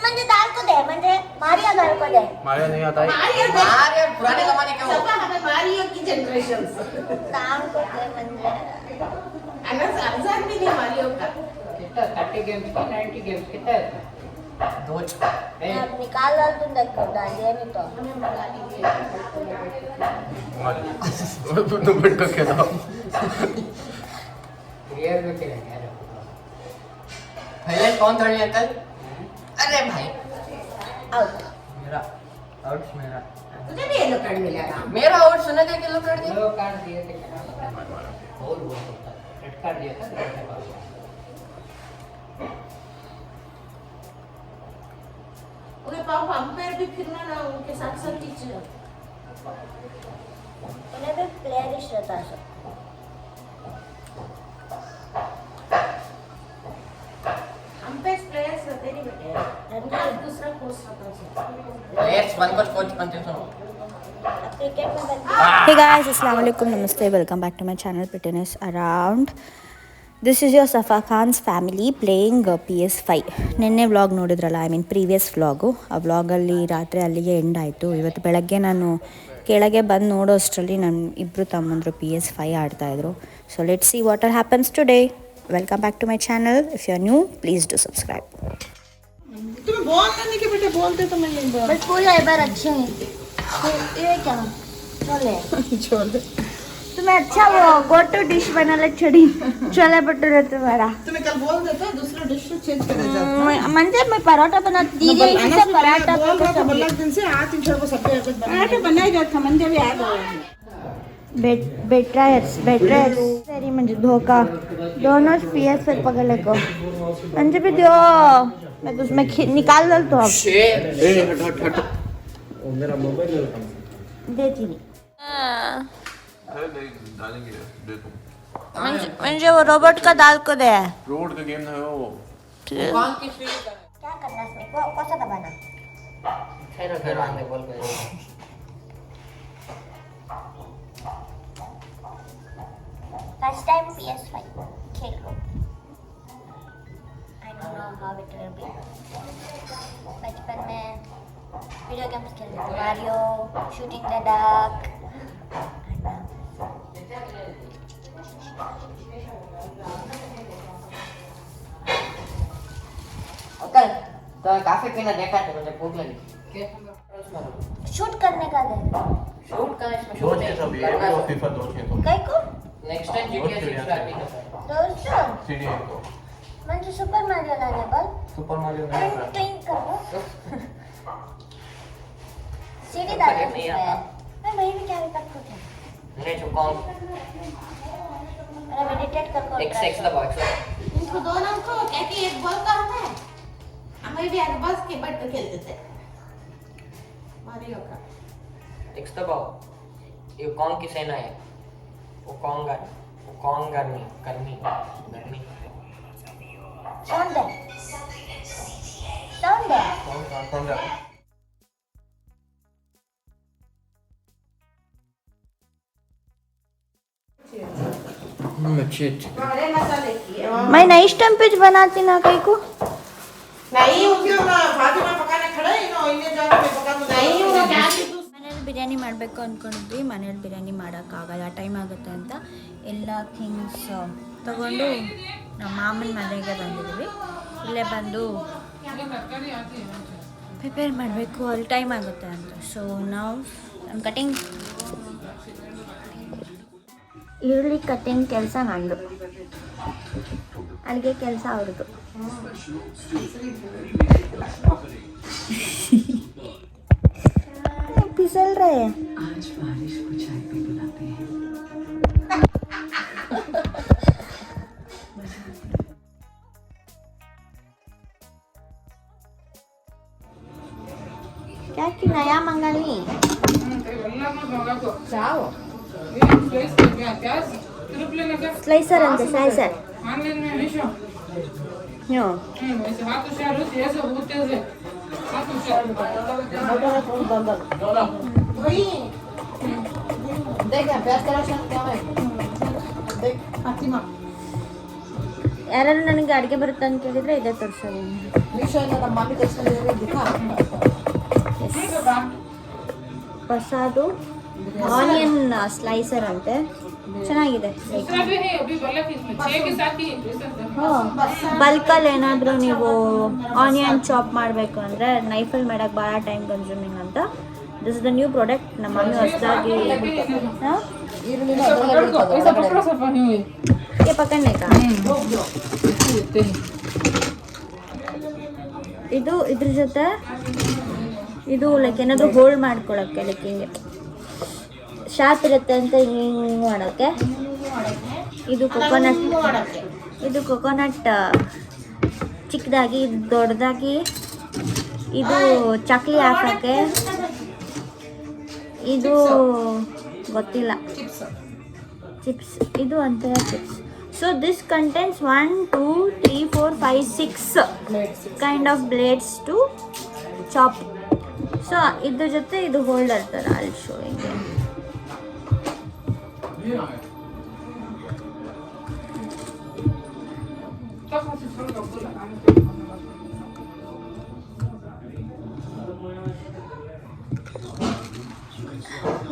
म्हणजे दाल को दे म्हणजे मारिया दाल को दे मारिया नहीं आता है मारिया पुराने जमाने के हो सब हमें मारियो की जनरेशन दाल को दे म्हणजे अनस अर्जान भी नहीं मारियो का कितना 30 गेम्स का 90 गेम्स कितना है दो अब निकाल डाल तुम देखो डाल दिया नहीं तो हमें मंगा लीजिए तुम बैठो के दो रियल में क्या है भैया कौन थर्ड अंकल अरे भाई आउट मेरा आउट मेरा तुझे भी येलो कार्ड मिलेगा मेरा आउट सुना क्या किलो कर दिया येलो कार्ड दिए थे और वो रेड कार्ड दिया था उन्हें पापा अंपायर भी फिरना ना उनके साथ साथ टीचर उन्हें भी प्लेयरिश रहता है अंपायर प्लेयर्स रहते नहीं बेटे रन दूसरा कोच रहता है प्लेयर्स वन कोच बनते सुनो क्रिकेट में Hey guys, Assalamualaikum, Namaste, welcome back to my channel Fitness Around. This is your Safa Khan's family playing PS5. ನಿನ್ನೆ ವ್ಲಾಗ್ ನೋಡಿದ್ರಲ್ಲ, ಐ ಮೀನ್ ಪ್ರೀವಿಯಸ್ ವ್ಲಾಗು. ಆ ವ್ಲಾಗಲ್ಲಿ ರಾತ್ರಿ ಅಲ್ಲಿಗೆ ಎಂಡ್ ಆಯಿತು. ಇವತ್ತು ಬೆಳಗ್ಗೆ ನಾನು ಕೆಳಗೆ ಬಂದು ನೋಡೋ ಅಷ್ಟರಲ್ಲಿ ನನ್ನ ಇಬ್ಬರು ತಮ್ಮಂದರು PS5 ಆಡ್ತಾಯಿದ್ರು. So let's see what are happens today. Welcome back to my channel. If you are new please do subscribe. तुम्हें बहुत करने के बेटे बोलते तो मैं नहीं बट पूरी एक बार अच्छी नहीं ये क्या छोले छोड़ तुम्हें अच्छा वो गो टू डिश बनाना छोड़ी छोले भटूरे तुम्हारा तुम्हें कल बोल देते दूसरा डिश चेंज करने जाओ मंदिर में परोठा बनाती दीदी से पराठा दिन से आज इन को सब पराठा बनाया गया था मंदिर भी आ गए बेट्रायर्स सरी म्हणजे धोका दोनों PS फिर पकड़े को अंजे भी दियो मैं तो उसमें निकाल दल तो अब हट मेरा मोबाइल देती नहीं अरे नहीं डालेंगे देखो म्हणजे वो रोबोट का दाल को दे रोड का गेम है वो कौन की सीढ़ी का क्या करना इसमें कौन सा दबाना खैर खैर आने बोल गए फर्स्ट टाइम PS5 खेल लो I don't know how it will be बचपन में वीडियो गेम्स खेलते थे Mario shooting the dark uncle तो काफी पीना देखा था मुझे भूख लगी शूट करने का दे शूट का इसमें दो चीज सब ये और FIFA दो चीज तो कई को नेक्स्ट टाइम GTA 6 स्टार्टिंग है दोस्तों सीडी को म्हणजे सुपर मारियो लाने बल सुपर मारियो नहीं आता ट्रेन करो सीढ़ी डालने में मैं वही भी क्या भी कर सकती हूं नहीं जो कौन अरे मेडिटेट कर X दबाओ X इनको दोनों को क्या कि एक बॉल का है हमें भी एक बस के बैठ कर खेलते थे मारियो का X दबाओ ये कौन की सेना है वो कौन करनी साउंड दे कौन जा अच्छी बड़े मसाले की है मैं नई स्टम्पेज बनाती ना कई को नहीं उनके फातिमा पकाने खड़े इनो इन्हें जाने में पका तो नहीं वो क्या कि तू ಮನೇಲಿ ಬಿರಿಯಾನಿ ಮಾಡಬೇಕು ಅಂದ್ಕೊಂಡಿದ್ವಿ. ಮನೇಲಿ ಬಿರಿಯಾನಿ ಮಾಡೋಕ್ಕಾಗಲ್ಲ, ಟೈಮ್ ಆಗುತ್ತೆ ಅಂತ ಎಲ್ಲ ಥಿಂಗ್ಸ್ ತಗೊಂಡು ನಮ್ಮ ಮಾಮನ ಮನೆಗೆ ಬಂದಿದ್ದೀವಿ. ಇಲ್ಲೇ ಬಂದು ಪ್ರಿಪೇರ್ ಮಾಡಬೇಕು, ಅಲ್ಲಿ ಟೈಮ್ ಆಗುತ್ತೆ ಅಂತ. ಸೊ ನಾವು ಕಟಿಂಗ್ ಈರುಳ್ಳಿ ಕಟ್ಟಿಂಗ್ ಕೆಲಸ ನಂದು, ಅಡುಗೆ ಕೆಲಸ ಅವ್ರದ್ದು. फिसल रहे हैं आज बारिश को चाय पे बुलाते हैं क्या कि नया मंगाली स्लाइसर अंते स्लाइसर यो देख प्याज का राशन क्या है देख फातिमा ಯಾರು ನನಗೆ ಅಡುಗೆ ಬರುತ್ತೆ ಅಂತ ಕೇಳಿದರೆ ಇದೇ ತೋರಿಸೋದು. ಹೊಸದು ಆನಿಯನ್ ಸ್ಲೈಸರ್ ಅಂತೆ, ಚೆನ್ನಾಗಿದೆ. ಬಲ್ಕಲ್ಲಿ ಏನಾದರೂ ನೀವು ಆನಿಯನ್ ಚಾಪ್ ಮಾಡಬೇಕು ಅಂದರೆ ನೈಫಲ್ಲಿ ಮಾಡೋಕ್ಕೆ ಭಾಳ ಟೈಮ್ ಕನ್ಸ್ಯೂಮಿಂಗ್ ಅಂತ. This is the new product. ನಮ್ಮ ಮಮ್ಮಿ ಹೊಸದಾಗಿ ಪಕ್ಕನೆ ಇದು ಇದ್ರ ಜೊತೆ ಇದು ಲೈಕ್ ಏನಾದರೂ ಹೋಲ್ಡ್ ಮಾಡ್ಕೊಳಕ್ಕೆ, ಲೈಕ್ ಹಿಂಗೆ ಶಾರ್ಪ್ ಇರುತ್ತೆ ಅಂತ ಹಿಂಗೆ ಮಾಡೋಕ್ಕೆ. ಇದು ಕೊಕೊನಟ್ ಚಿಕ್ಕದಾಗಿ, ಇದು ದೊಡ್ಡದಾಗಿ. ಇದು ಚಕ್ಲಿ ಹಾಕೋಕ್ಕೆ, ಇದು ಗೊತ್ತಿಲ್ಲ, ಚಿಪ್ಸ್. ಇದು ಒಂಥರ chips. So this contents 1 2 3 4 5 6 kind of blades to chop. So ಇದ್ರ ಜೊತೆ ಇದು ಹೋಲ್ಡರ್ ಥರ ಅಲ್ಲಿ ಶೋ ಹಿಂಗೆ.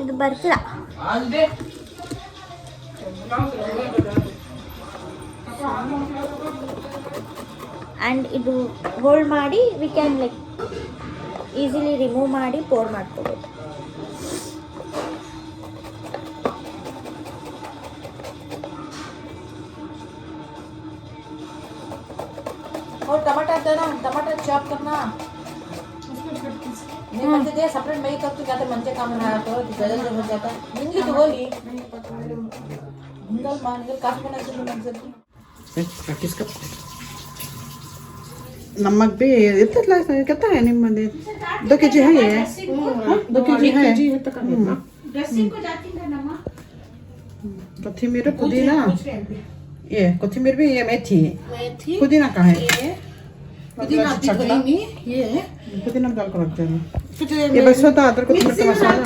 ಇದು ಬರ್ತಿಲ್ಲ. ಆ್ಯಂಡ್ ಇದು ಹೋಲ್ಡ್ ಮಾಡಿ we can like easily remove ಮಾಡಿ ಪೋರ್ ಮಾಡ್ಕೋಬೋದು. और टमाटर देना, टमाटर चॉप करना. नहीं मंजे दे सेपरेट मैं ही कर तू क्या तो मंजे काम ना तो जल्दी हो जाता. निंगी तो बोली निंगल मान निंगल काफी बना के मंजे किसका नमक भी इतना कितना है निम्मदे 2 kg है ये. 2 kg है ड्रेसिंग को जाती है नमक. कोथिमीर पुदीना, ये कोथिमीर भी, ये मेथी पुदीना का है. पुदीना नहीं ये पुदीना डाल कर रखते हैं. ये बस होता अदरक कोथिमीर का मसाला,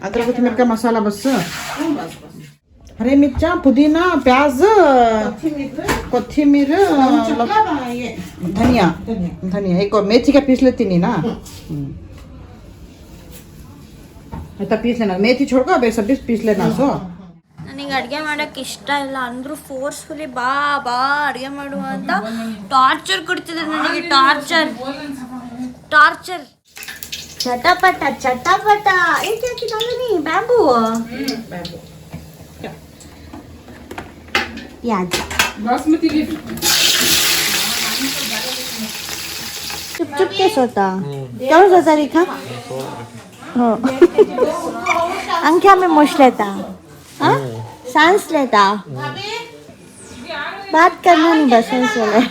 अदरक कोथिमीर का मसाला बस. हरे मिर्चा, पुदीना, प्याज, कोथिमीर, धनिया. एक और मेथी का पीस लेती नहीं ना. ऐसा पीस लेना, मेथी छोड़कर अब सब पीस लेना. सो ನನಗೆ ಅಡುಗೆ ಮಾಡೋಕ್ಕೆ ಇಷ್ಟ ಇಲ್ಲ ಅಂದರೂ ಫೋರ್ಸ್ಫುಲಿ ಬಾ ಅಡುಗೆ ಮಾಡುವ ಅಂತ ಟಾರ್ಚರ್ ಕೊಡ್ತಿದ್ದೆ ನನಗೆ. ಟಾರ್ಚರ್ ಚಟಪಟ ಏಕೆ ಹಾಕಿದಲ್ಲ ನೀ ಬ್ಯಾಂಬೂ प्याज बासमती की चुप के सोता क्या सोता लिखा हो. अंख्या में मुश लेता, सांस लेता, बात करना नहीं बस ऐसे ले.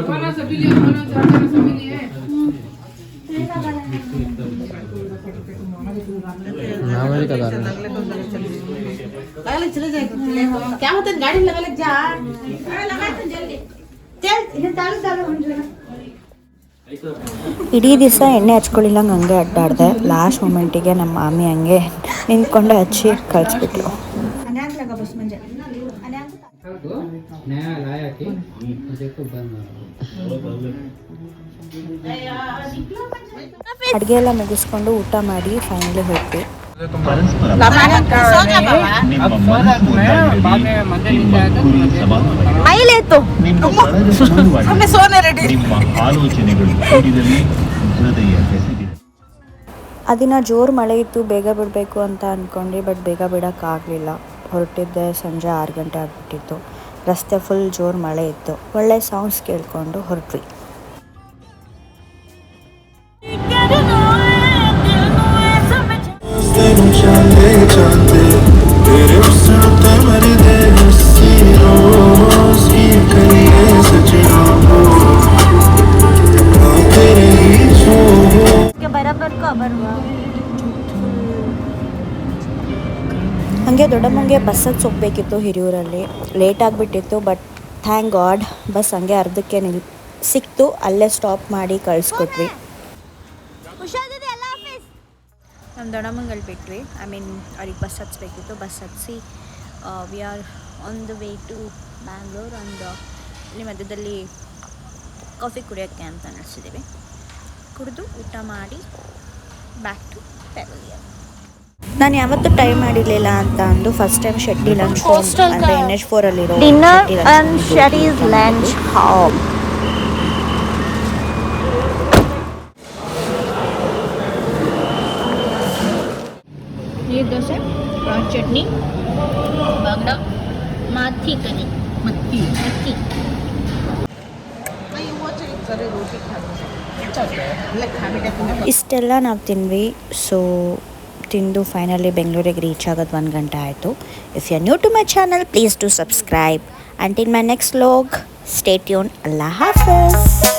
खाना सभी लिए, खाना चाहते सभी लिए. चले जाए क्या होता है गाड़ी लगा ले जा लगा जल्दी चल इधर डालो ಇಡೀ ದಿವಸ ಎಣ್ಣೆ ಹಚ್ಕೊಳ್ಳಿಲ್ಲಂಗೆ ಹಂಗೆ ಅಡ್ಡಾಡಿದೆ. ಲಾಸ್ಟ್ ಮೂಮೆಂಟಿಗೆ ನಮ್ಮ ಮಾಮಿ ಹಂಗೆ ನಿಂತ್ಕೊಂಡು ಹಚ್ಚಿ ಕಳಿಸ್ಬಿಟ್ಲು. ಅಡುಗೆ ಎಲ್ಲ ಮುಗಿಸ್ಕೊಂಡು ಊಟ ಮಾಡಿ ಫೈನಲಿ ಹೋಗ್ತೀವಿ. ಮೈಲೇತು ಆ ದಿನ ಜೋರು ಮಳೆ ಇತ್ತು, ಬೇಗ ಬಿಡಬೇಕು ಅಂತ ಅಂದ್ಕೊಂಡ್ವಿ. ಬಟ್ ಬೇಗ ಬಿಡೋಕ್ಕಾಗಲಿಲ್ಲ. ಹೊರಟಿದ್ದೆ ಸಂಜೆ 6 ಗಂಟೆ ಆಗಿಬಿಟ್ಟಿತ್ತು. ರಸ್ತೆ ಫುಲ್ ಜೋರು ಮಳೆ ಇತ್ತು. ಒಳ್ಳೆ ಸಾಂಗ್ಸ್ ಕೇಳಿಕೊಂಡು ಹೊರಟ್ವಿ. ಹಾಗೆ ದೊಡ್ಡಮ್ಮಂಗೆ ಬಸ್ಸಲ್ಲಿ ಹೋಗ್ಬೇಕಿತ್ತು ಹಿರಿಯೂರಲ್ಲಿ. ಲೇಟ್ ಆಗಿಬಿಟ್ಟಿತ್ತು. ಬಟ್ ಥ್ಯಾಂಕ್ ಗಾಡ್ ಬಸ್ ಹಂಗೆ ಅರ್ಧಕ್ಕೆ ಸಿಕ್ತು. ಅಲ್ಲೇ ಸ್ಟಾಪ್ ಮಾಡಿ ಕಳಿಸ್ಕೊಟ್ವಿ. ನಮ್ಮ ದೊಡ್ಡಮ್ಮಂಗಲ್ಲಿ ಬಿಟ್ವಿ. ಐ ಮೀನ್ ಅವ್ರಿಗೆ ಬಸ್ ಹತ್ಸ್ಬೇಕಿತ್ತು. ಬಸ್ ಹತ್ತಿಸಿ we are on the way to Bangalore. ಒಂದು ಇಲ್ಲಿ ಮಧ್ಯದಲ್ಲಿ ಕಾಫಿ ಕುಡಿಯೋಕ್ಕೆ ಅಂತ ನಡೆಸಿದ್ದೀವಿ. ಕುಡಿದು ಊಟ ಮಾಡಿ ಬ್ಯಾಕ್ ಟು ಪೆವಿಲಿಯನ್. ನಾನು ಯಾವತ್ತೂ ಟ್ರೈ ಮಾಡಿರಲಿಲ್ಲ ಅಂತ ಅಂದು ಫಸ್ಟ್ ಟೈಮ್ ಶೆಟ್ಟಿ ಲಂಚ್ ಅಂದರೆ NH4 ಅಲ್ಲಿರೋ ಡಿನ್ನರ್ ಆ್ಯಂಡ್ ಶೆಟ್ಟೀಸ್ ಲಂಚ್ ಹಾಲ್. ನೀರು ದೋಸೆ, ಚಟ್ನಿ, ಬಾಂಗ್ಡ, ಮಾಥಿ ಕರಿ, ಮತ್ತಿ. ಇಷ್ಟೆಲ್ಲ ನಾವು ತಿಂದ್ವಿ. ಸೊ ತಿಂದು ಫೈನಲಿ ಬೆಂಗಳೂರಿಗೆ ರೀಚ್ ಆಗೋದು 1 ಗಂಟೆ ಆಯಿತು. If you are new to my channel please to subscribe. Until my next vlog stay tune. ಅಲ್ಲಾ ಹಾಫಿಸ್.